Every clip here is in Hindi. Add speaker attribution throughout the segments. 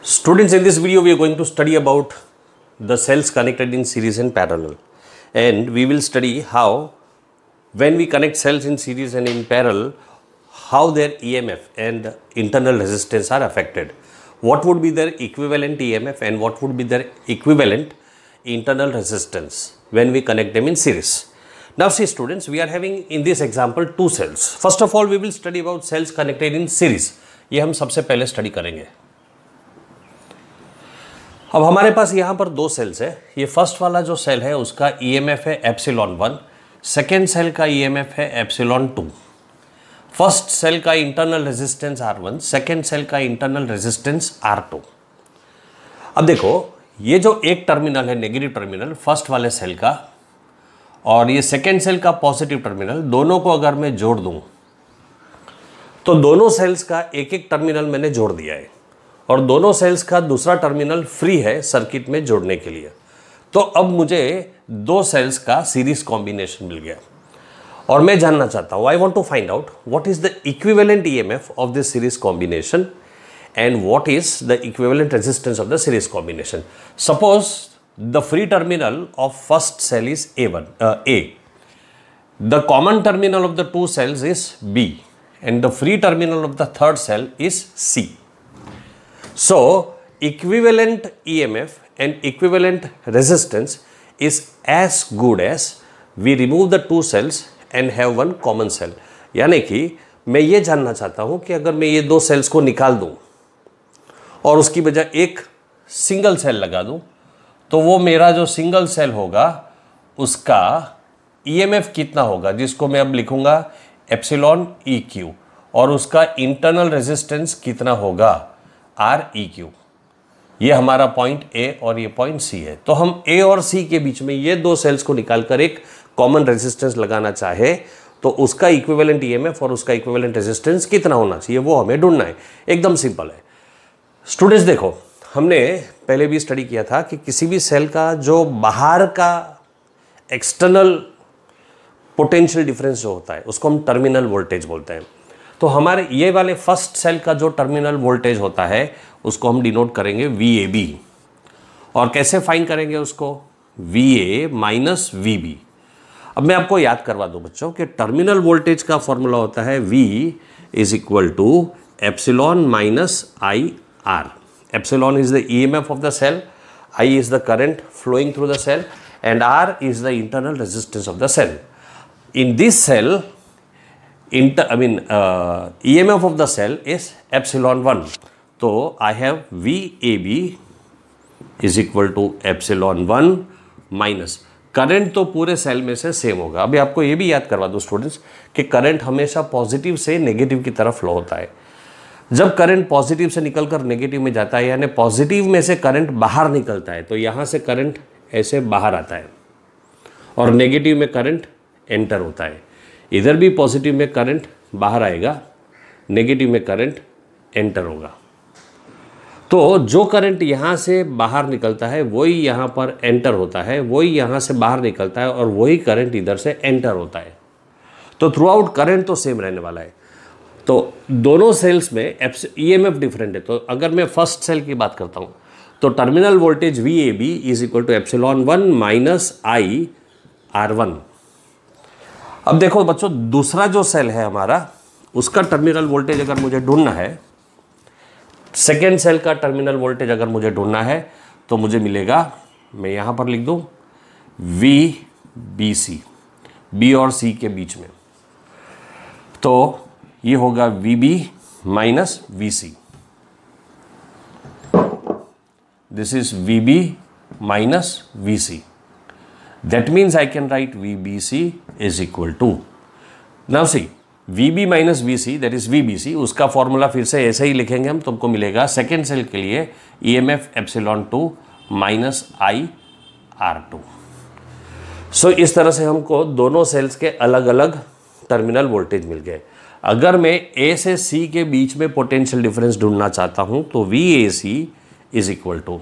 Speaker 1: Students, in this video we are going to study about the cells connected in series and parallel, and we will study how when we connect cells in series and in parallel, how their EMF and internal resistance are affected. What would be their equivalent EMF and what would be their equivalent internal resistance when we connect them in series. Now see students, we are having in this example two cells. First of all we will study about cells connected in series. ये हम सबसे पहले स्टडी करेंगे. अब हमारे पास यहाँ पर दो सेल्स है. ये फर्स्ट वाला जो सेल है उसका EMF है एप्सिलॉन 1, सेकेंड सेल का EMF है एप्सिलॉन 2. फर्स्ट सेल का internal resistance R1, second cell का इंटरनल रेजिस्टेंस R2. अब देखो ये जो एक टर्मिनल है नेगेटिव टर्मिनल फर्स्ट वाले सेल का और ये सेकेंड सेल का पॉजिटिव टर्मिनल, दोनों को अगर मैं जोड़ दूं तो दोनों सेल्स का एक एक टर्मिनल मैंने जोड़ दिया है और दोनों सेल्स का दूसरा टर्मिनल फ्री है सर्किट में जोड़ने के लिए. तो अब मुझे दो सेल्स का सीरीज कॉम्बिनेशन मिल गया और मैं जानना चाहता हूँ, I want to find out what is the equivalent EMF of this series combination and what is the equivalent resistance of the series combination. Suppose the free terminal of first cell is A. The common terminal of the two cells is B and the free terminal of the third cell is C. So equivalent EMF and equivalent resistance is as good as we remove the two cells and have one common cell. यानी कि मैं ये जानना चाहता हूँ कि अगर मैं ये दो सेल्स को निकाल दूँ और उसकी बजाय एक सिंगल सेल लगा दूं तो वो मेरा जो सिंगल सेल होगा उसका EMF कितना होगा, जिसको मैं अब लिखूंगा एप्सिलॉन EQ, और उसका इंटरनल रेजिस्टेंस कितना होगा REQ. ये हमारा पॉइंट A और ये पॉइंट C है. तो हम A और C के बीच में ये दो सेल्स को निकालकर एक कॉमन रेजिस्टेंस लगाना चाहे तो उसका इक्विवेलेंट EMF और उसका इक्विवेलेंट रेजिस्टेंस कितना होना चाहिए वो हमें ढूंढना है. एकदम सिंपल है. स्टूडेंट्स देखो, हमने पहले भी स्टडी किया था कि किसी भी सेल का जो बाहर का एक्सटर्नल पोटेंशियल डिफरेंस जो होता है उसको हम टर्मिनल वोल्टेज बोलते हैं. तो हमारे ये वाले फर्स्ट सेल का जो टर्मिनल वोल्टेज होता है उसको हम डिनोट करेंगे VAB. और कैसे फाइंड करेंगे उसको, VA माइनस VB. अब मैं आपको याद करवा दूं बच्चों कि टर्मिनल वोल्टेज का फॉर्मूला होता है V is equal to epsilon minus IR. Epsilon is the EMF of the cell, I is the current flowing through the cell, and R is the internal resistance of the cell. In this cell, EMF of the cell is epsilon 1. So I have VAB is equal to epsilon 1 minus current तो पूरे सेल में से सेम होगा. अभी आपको ये भी याद करवा दो स्टूडेंट्स कि करंट हमेशा पॉजिटिव से नेगेटिव की तरफ फ्लो होता है. जब करंट पॉजिटिव से निकलकर नेगेटिव में जाता है यानी पॉजिटिव में से करंट बाहर निकलता है तो यहाँ से करंट ऐसे बाहर आता है और नेगेटिव में करंट एंटर होता है. इधर भी पॉजिटिव में करंट बाहर आएगा, नेगेटिव में करंट एंटर होगा. तो जो करंट यहाँ से बाहर निकलता है वही यहाँ पर एंटर होता है, वही यहाँ से बाहर निकलता है और वही करंट इधर से एंटर होता है. तो थ्रू आउट करंट तो सेम रहने वाला है. तो दोनों सेल्स में EMF डिफरेंट है. तो अगर मैं फर्स्ट सेल की बात करता हूँ तो terminal voltage VAB is equal to epsilon 1 minus IR1. अब देखो बच्चों, दूसरा जो सेल है हमारा उसका टर्मिनल वोल्टेज अगर मुझे ढूंढना है, सेकेंड सेल का टर्मिनल वोल्टेज अगर मुझे ढूंढना है तो मुझे मिलेगा, मैं यहाँ पर लिख दूँ VBC, B और C के बीच में. तो ये होगा VB minus VC. This is VB minus VC. That means I can write VBC is equal to, now see VB minus VC that is VBC. उसका फॉर्मूला फिर से ऐसे ही लिखेंगे हम, तुमको मिलेगा सेकेंड सेल के लिए EMF एप्सिलॉन 2 माइनस IR2. सो इस तरह से हमको दोनों सेल्स के अलग अलग टर्मिनल वोल्टेज मिल गए. अगर मैं A से C के बीच में पोटेंशियल डिफरेंस ढूंढना चाहता हूं तो VAC is equal to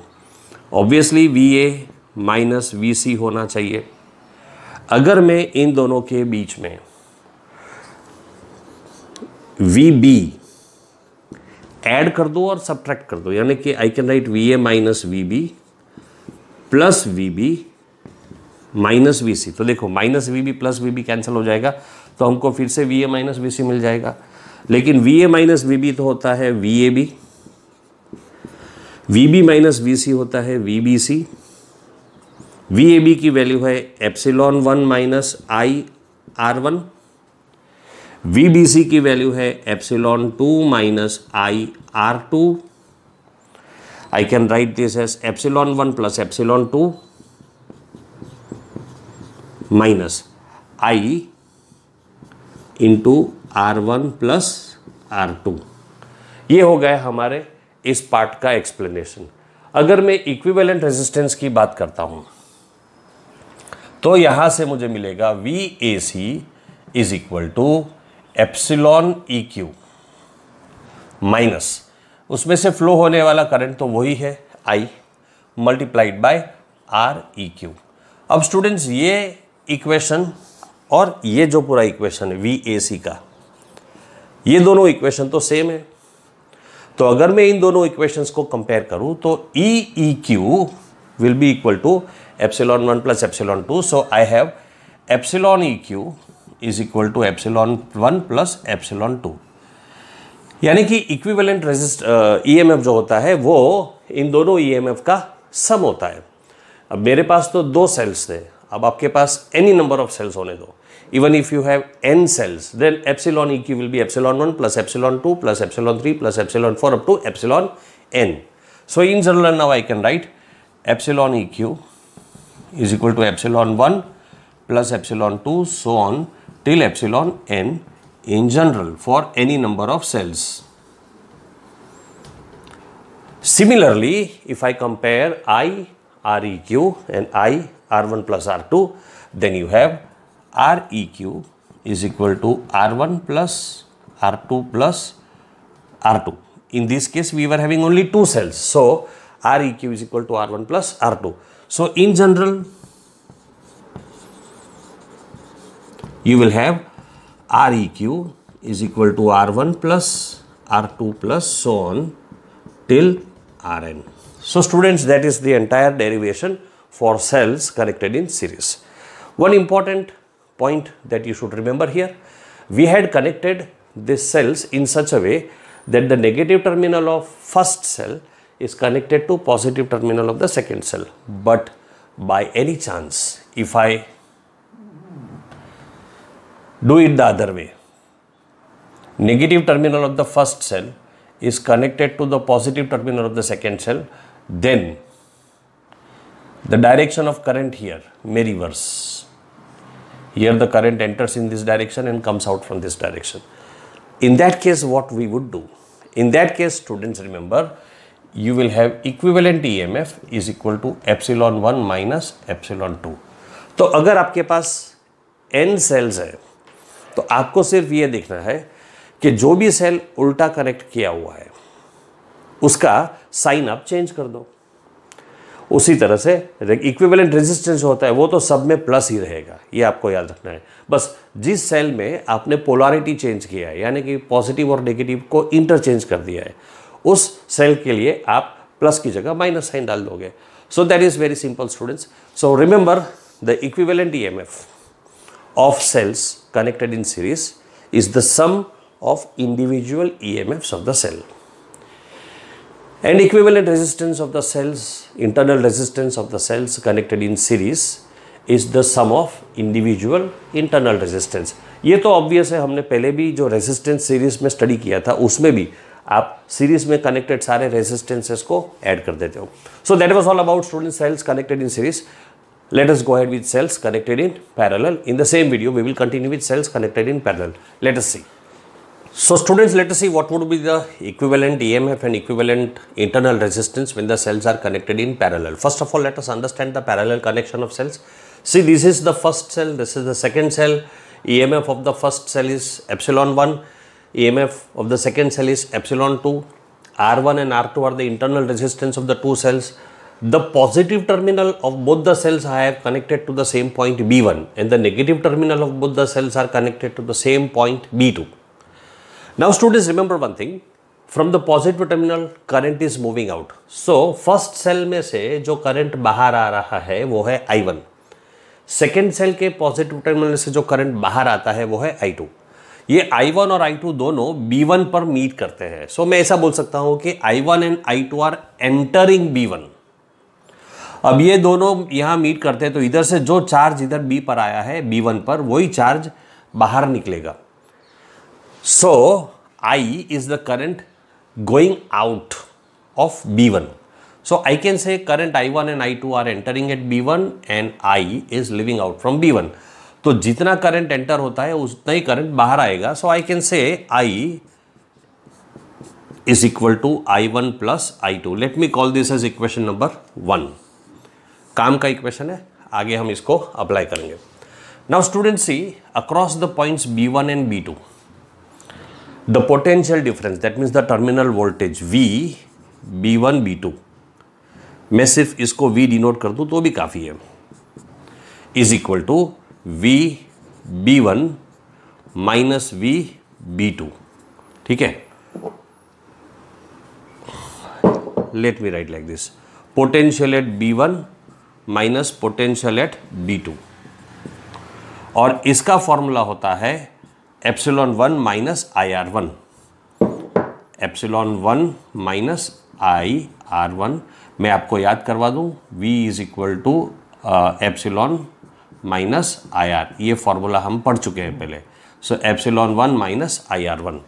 Speaker 1: obviously VA minus VC होना चाहिए. अगर मैं इन दोनों के बीच में VB ऐड कर दो और सब्ट्रैक्ट कर दो, यानी कि I can write V A minus V B plus V B minus V C. तो देखो minus V B plus V B cancel हो जाएगा, तो हमको फिर से V A minus V C मिल जाएगा। लेकिन V A minus V B तो होता है V A B, V B minus V C होता है V B C. V A B की वैल्यू है epsilon 1 minus I R 1, V B C की वैल्यू है epsilon 2 minus I R 2। I can write this as epsilon 1 plus epsilon 2 minus I into R1 plus R2। ये हो गया हमारे इस पार्ट का एक्सप्लेनेशन। अगर मैं इक्विवेलेंट रेजिस्टेंस की बात करता हूं तो यहां से मुझे मिलेगा VAC is equal to epsilon EQ minus उसमें से फ्लो होने वाला करंट तो वही है I मल्टीप्लाइड बाय REQ। अब स्टूडेंट्स ये इक्वेशन और ये जो पूरा इक्वेशन है VAC का, ये दोनों इक्वेशन तो सेम है। तो अगर मैं इन दोनों इक्वेशंस को कंपेयर करूं तो EEQ will be equal to epsilon 1 plus epsilon 2। So I have epsilon EQ is equal to epsilon 1 plus epsilon 2, यानी कि इक्विवेलेंट EMF जो होता है वो इन दोनों EMF का सम होता है। अब मेरे पास तो 2 सेल्स थे, अब आपके पास एनी नंबर ऑफ सेल्स होने दो। Even if you have n cells, then epsilon EQ will be epsilon 1 plus epsilon 2 plus epsilon 3 plus epsilon 4 up to epsilon n. So in general now I can write epsilon EQ is equal to epsilon 1 plus epsilon 2 so on till epsilon n in general for any number of cells. Similarly, if I compare I REQ and I R1 plus R2, then you have REQ is equal to R1 plus R2 plus R2. In this case, we were having only 2 cells. So, REQ is equal to R1 plus R2. So, in general, you will have REQ is equal to R1 plus R2 plus so on till Rn. So, students, that is the entire derivation for cells connected in series. One important point that you should remember here, we had connected these cells in such a way that the negative terminal of first cell is connected to positive terminal of the second cell. But by any chance, if I do it the other way, negative terminal of the first cell is connected to the positive terminal of the second cell, then the direction of current here may reverse. Here the current enters in this direction and comes out from this direction. In that case, what we would do? In that case, students, remember, you will have equivalent EMF is equal to epsilon 1 minus epsilon 2. तो अगर आपके पास n सेल्स है तो आपको सिर्फ ये देखना है कि जो भी सेल उल्टा कनेक्ट किया हुआ है उसका साइन आप चेंज कर दो। उसी तरह से इक्विवेलेंट रेजिस्टेंस होता है वो तो सब में प्लस ही रहेगा, ये आपको याद रखना है। बस जिस सेल में आपने पोलैरिटी चेंज किया है, यानी कि पॉजिटिव और नेगेटिव को इंटरचेंज कर दिया है, उस सेल के लिए आप प्लस की जगह माइनस साइन डाल दोगे। So that is very simple students. So remember the equivalent EMF of cells connected in series is the sum of individual EMFs of the cell. And equivalent resistance of the cells, internal resistance of the cells connected in series is the sum of individual internal resistance. ये तो obvious है, हमने पहले भी जो resistance series में study किया था उसमें भी आप series में connected सारे resistances को add कर देते हो. So that was all about student cells connected in series. Let us go ahead with cells connected in parallel. In the same video, we will continue with cells connected in parallel. Let us see. So students, let us see what would be the equivalent EMF and equivalent internal resistance when the cells are connected in parallel. First of all, let us understand the parallel connection of cells. See, this is the first cell, this is the second cell. EMF of the first cell is epsilon 1, EMF of the second cell is epsilon 2. R1 and R2 are the internal resistance of the two cells. The positive terminal of both the cells I have connected to the same point B1 and the negative terminal of both the cells are connected to the same point B2. Now students, remember one thing, from the positive terminal current is moving out. So first cell में से जो करंट बाहर आ रहा है वो है I1। सेकेंड सेल के पॉजिटिव टर्मिनल से जो करंट बाहर आता है वो है I2। ये I1 और I2 दोनों B1 पर मीट करते हैं। सो मैं ऐसा बोल सकता हूं कि I1 and I2 are entering B1। अब ये दोनों यहां मीट करते हैं तो इधर से जो चार्ज इधर B पर आया है B1 पर, वही चार्ज बाहर निकलेगा। सो I is the current going out of B1. So I can say current I1 and I2 are entering at B1 and I is leaving out from B1. तो जितना करंट एंटर होता है उतना ही करंट बाहर आएगा। So I can say I is equal to I1 plus I2. Let me call this as equation number 1। काम का इक्वेशन है, आगे हम इसको अप्लाई करेंगे। Now student C across the points B1 and B2 the potential difference, that means the terminal voltage V, B1, B2, मैं सिर्फ इसको V डिनोट कर दूं तो भी काफ़ी है, is equal to V B1 minus V B2। ठीक है, let me write like this, potential at B1 minus potential at B2, और इसका फॉर्मूला होता है epsilon 1 minus IR1, epsilon 1 minus IR1। मैं आपको याद करवा दूं, V is equal to epsilon minus IR, ये फॉर्मूला हम पढ़ चुके हैं पहले। So epsilon 1 minus IR1,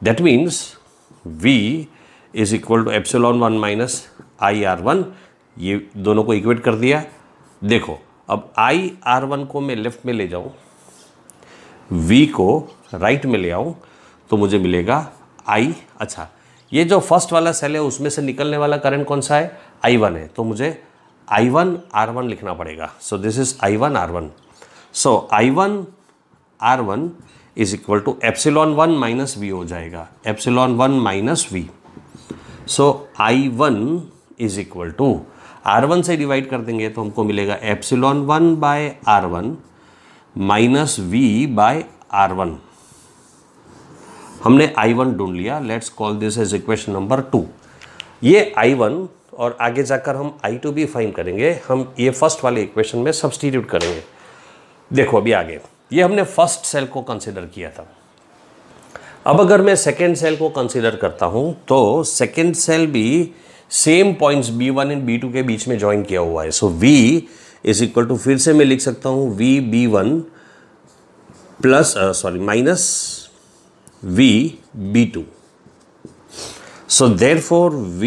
Speaker 1: that means V is equal to epsilon 1 minus IR1। ये दोनों को इक्वेट कर दिया। देखो अब IR1 को मैं लेफ्ट में ले जाऊं, V को राइट में ले आऊं, तो मुझे मिलेगा I। अच्छा, ये जो फर्स्ट वाला सेल है उसमें से निकलने वाला करंट कौन सा है? I1 है, तो मुझे I1 R1 लिखना पड़ेगा। So this is I1 R1। So I1 R1 is equal to epsilon 1 minus V हो जाएगा, epsilon 1 minus V। So I1 is equal to R1 से डिवाइड कर देंगे तो हमको मिलेगा epsilon 1 by R1 minus V by R1। हमने I1 ढूंढ लिया। Let's call this as equation number 2। ये I1 और आगे जाकर हम I2 भी फाइंड करेंगे। हम ये फर्स्ट वाले इक्वेशन में सब्सटीट्यूट करेंगे। देखो अभी आगे, ये हमने फर्स्ट सेल को कंसिडर किया था। अब अगर मैं सेकेंड सेल को कंसिडर करता हूं तो सेकेंड सेल भी same points B1 and B2 के बीच में ज्वाइन किया हुआ है। So V is equal to, फिर से मैं लिख सकता हूं V B1 plus minus V B2। So therefore V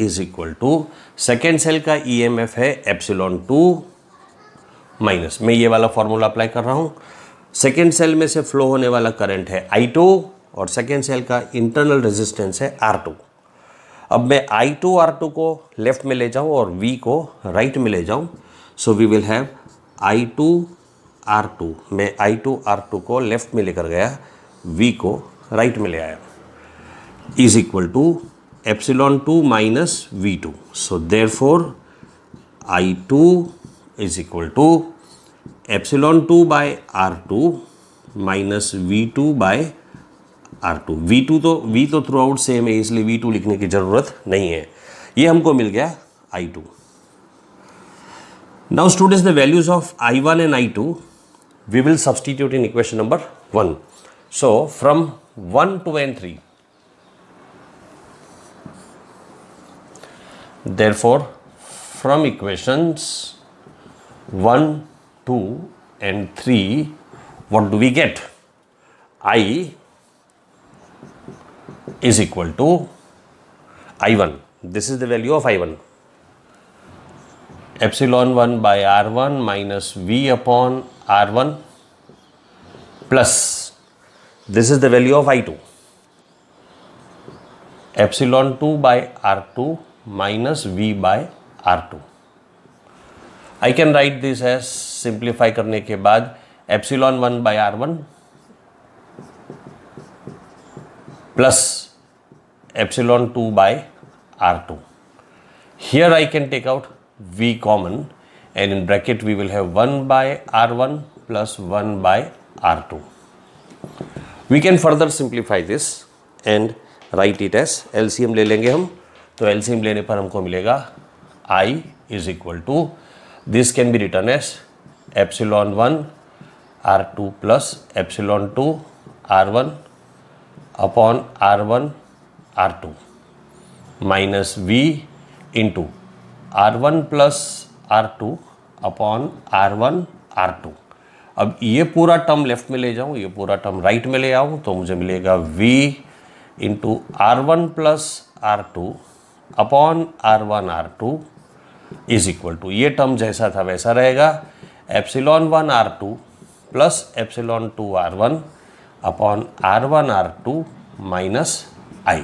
Speaker 1: is equal to, second cell का EMF है एप्सिलॉन 2 माइनस, मैं ये वाला फॉर्मूला अप्लाई कर रहा हूं। सेकेंड सेल में से फ्लो होने वाला करंट है I2 और सेकेंड सेल का इंटरनल रेजिस्टेंस है R2। अब मैं I2 R2 को लेफ्ट में ले जाऊं और V को राइट में ले जाऊं, सो we will have I2 R2। मैं I2 R2 को लेफ्ट में लेकर गया, V को राइट में ले आया, is equal to epsilon 2 minus V2। So therefore I2 is equal to epsilon 2 by R2 minus V2 by R2। V तो थ्रू आउट सेम है, इसलिए V2 लिखने की जरूरत नहीं है। ये हमको मिल गया I2। Now students, the values of I1 and I2 we will substitute in equation number 1। So from 1, 2 and 3, therefore from equations 1, 2 and 3, what do we get? I is equal to I1. This is the value of I1. Epsilon 1 by R1 minus V upon R1 plus, this is the value of I2. Epsilon 2 by R2 minus V by R2. I can write this as, simplify करने के बाद, Epsilon 1 by R1 plus Epsilon 2 by R2. Here I can take out V common, and in bracket we will have 1 by R1 plus 1 by R2. We can further simplify this and write it as LCM ले लेंगे हम, तो एलसीएम लेने पर हमको मिलेगा I is equal to, this can be written as epsilon 1 R2 plus epsilon 2 R1 upon R1 R2 minus V into R1 plus R2 upon R1 R2। अब ये पूरा टर्म लेफ्ट में ले जाऊं, ये पूरा टर्म राइट में ले आऊं, तो मुझे मिलेगा V into R1 plus R2 upon R1 R2 is equal to, ये टर्म जैसा था वैसा रहेगा, epsilon 1 R2 plus epsilon 2 R1 upon R1 R2 minus I।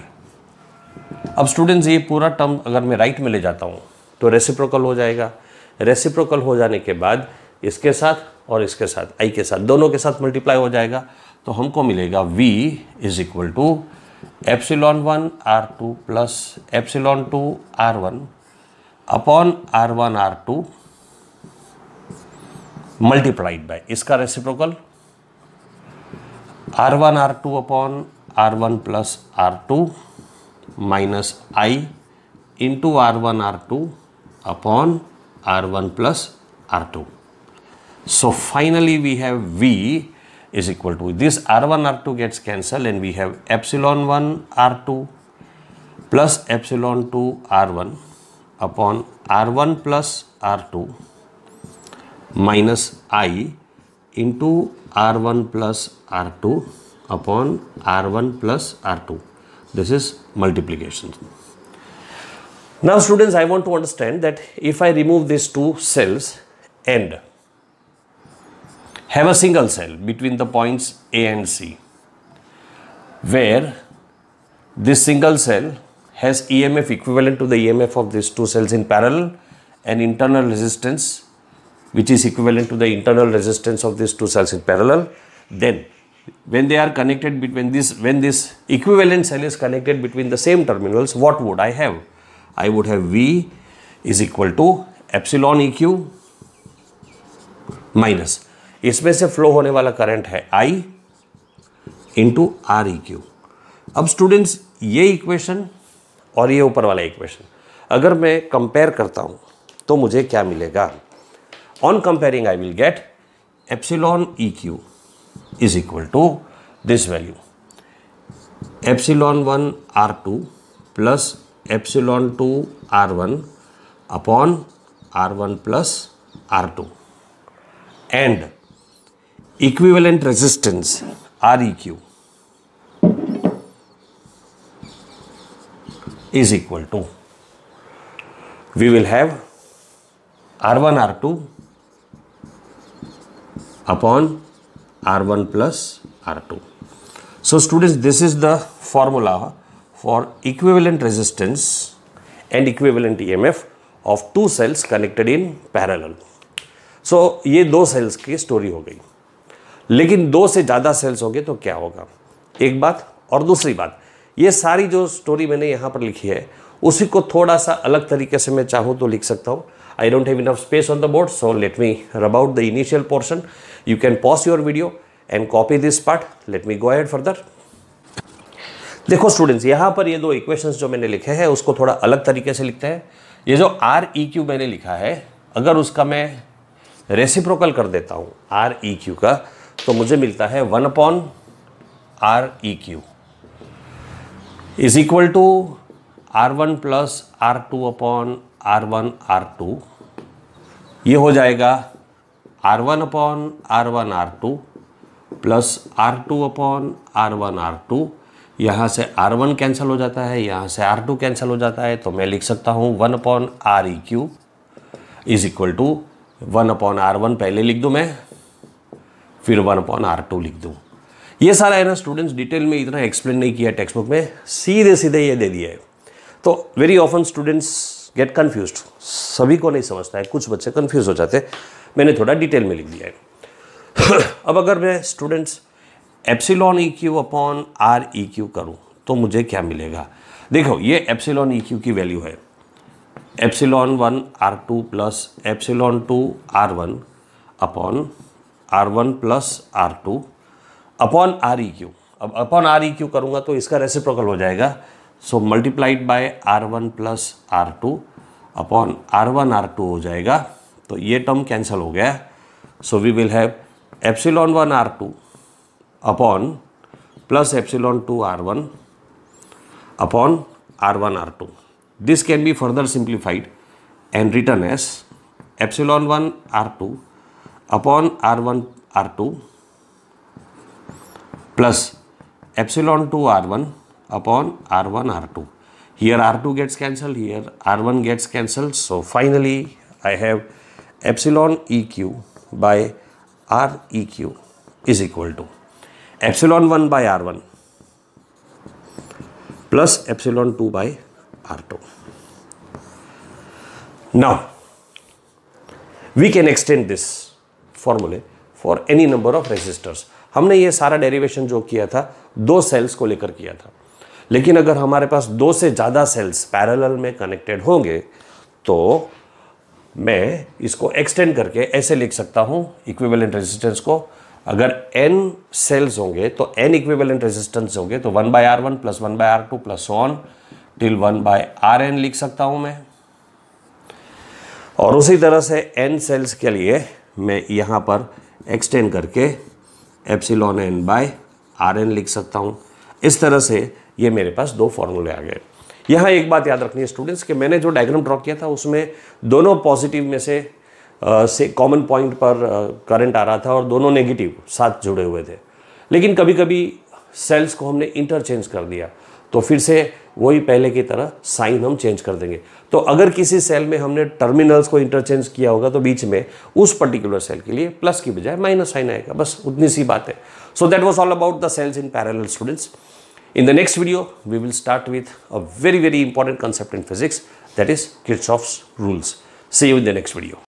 Speaker 1: अब स्टूडेंट्स ये पूरा टर्म अगर मैं राइट में ले जाता हूँ तो रेसिप्रोकल हो जाएगा। रेसिप्रोकल हो जाने के बाद इसके साथ और इसके साथ I के साथ दोनों के साथ मल्टीप्लाई हो जाएगा, तो हमको मिलेगा V is equal to epsilon 1 R2 plus epsilon 2 R1 upon R1 R2 multiplied by इसका reciprocal R1 R2 upon R1 plus R2 minus I into R1 R2 upon R1 plus R2. So finally we have V is equal to, this R1 R2 gets cancelled and we have epsilon 1 R2 plus epsilon 2 R1 upon R1 plus R2 minus I into R1 plus R2 upon R1 plus R2. This is multiplication. Now students, I want to understand that if I remove these two cells and have a single cell between the points A and C, where this single cell has EMF equivalent to the EMF of these two cells in parallel and internal resistance which is equivalent to the internal resistance of these two cells in parallel, then when they are connected between this, when this equivalent cell is connected between the same terminals, what would I have? I would have V is equal to epsilon EQ minus इसमें से फ्लो होने वाला करंट है I इंटू REQ। अब स्टूडेंट्स ये इक्वेशन और ये ऊपर वाला इक्वेशन अगर मैं कंपेयर करता हूं तो मुझे क्या मिलेगा? On comparing I will get epsilon EQ is equal to this value, epsilon 1 R2 plus epsilon 2 R1 upon R1 plus R2, and equivalent resistance REQ is equal to, we will have R1 R2 upon R1 plus R2. So students, this is the formula for equivalent resistance and equivalent EMF of two cells connected in parallel. So ये दो सेल्स की स्टोरी हो गई, लेकिन दो से ज़्यादा सेल्स हो गए तो क्या होगा? एक बात, और दूसरी बात, ये सारी जो स्टोरी मैंने यहाँ पर लिखी है उसी को थोड़ा सा अलग तरीके से मैं चाहूँ तो लिख सकता हूँ. I don't have enough space on the board, so let me rub out the initial portion. You can pause your video and copy this part. Let me go ahead further. देखो स्टूडेंट्स, यहाँ पर ये दो इक्वेशंस जो मैंने लिखे हैं उसको थोड़ा अलग तरीके से लिखते हैं. ये जो REQ मैंने लिखा है, अगर उसका मैं रेसिप्रोकल कर देता हूँ REQ का, तो मुझे मिलता है 1 upon REQ is equal to R1 plus R2 upon R1 R2. ये हो जाएगा R1 upon R1 R2 plus R2 upon R1 R2. यहाँ से R1 कैंसिल हो जाता है, यहाँ से R2 कैंसिल हो जाता है, तो मैं लिख सकता हूँ 1 upon REQ is equal to 1 upon R1 पहले लिख दूँ मैं, फिर 1 अपॉन R2 लिख दूँ. ये सारा है ना स्टूडेंट्स, डिटेल में इतना एक्सप्लेन नहीं किया टेक्स्ट बुक में, सीधे सीधे ये दे दिया है. तो very often students gate confused, सभी को नहीं समझता है, कुछ बच्चे कन्फ्यूज हो जाते, मैंने थोड़ा डिटेल में लिख दिया है. अब अगर मैं students epsilon EQ upon REQ करूं तो मुझे क्या मिलेगा? देखो, ये एप्सिलॉन EQ की वैल्यू है epsilon 1 R2 plus epsilon 2 R1 upon R1 plus R2 upon REQ. अब अपॉन आर ई क्यू करूँगा तो इसका रेसिप्रोकल हो जाएगा, so multiplied by R1 plus R2 upon R1 R2 हो जाएगा, तो ये टर्म कैंसिल हो गया। So we will have epsilon 1 R2 upon plus epsilon 2 R1 upon R1 R2. This can be further simplified and written as epsilon 1 R2 upon R1 R2 plus epsilon 2 R1 upon R1 R2. Here R2 gets cancelled, here R1 gets cancelled. So finally I have epsilon EQ by REQ is equal to epsilon 1 by R1 plus epsilon 2 by R2. Now we can extend this formula for any number of resistors. हमने ये सारा डेरिवेशन जो किया था दो सेल्स को लेकर किया था, लेकिन अगर हमारे पास दो से ज़्यादा सेल्स पैरेलल में कनेक्टेड होंगे तो मैं इसको एक्सटेंड करके ऐसे लिख सकता हूँ इक्विवेलेंट रेजिस्टेंस को। अगर n सेल्स होंगे तो n इक्विवेलेंट रेजिस्टेंस होंगे तो 1 by R1 plus 1 by R2 plus so on till 1 by Rn लिख सकता हूँ मैं। और उसी तरह से n सेल्स के लिए मैं यहाँ पर एक्सटेंड करके एप्सिलॉन n बाय Rn लिख सकता हूँ। इस तरह से ये मेरे पास दो फॉर्मूले आ गए। यहाँ एक बात याद रखनी है स्टूडेंट्स कि मैंने जो डायग्राम ड्रॉ किया था उसमें दोनों पॉजिटिव में से कॉमन पॉइंट पर करंट आ रहा था और दोनों नेगेटिव साथ जुड़े हुए थे, लेकिन कभी कभी सेल्स को हमने इंटरचेंज कर दिया तो फिर से वही पहले की तरह साइन हम चेंज कर देंगे। तो अगर किसी सेल में हमने टर्मिनल्स को इंटरचेंज किया होगा तो बीच में उस पर्टिकुलर सेल के लिए प्लस की बजाय माइनस साइन आएगा, बस उतनी सी बात है। So that was all about the cells in parallel students. In the next video, we will start with a very important concept in physics, that is Kirchhoff's rules. See you in the next video.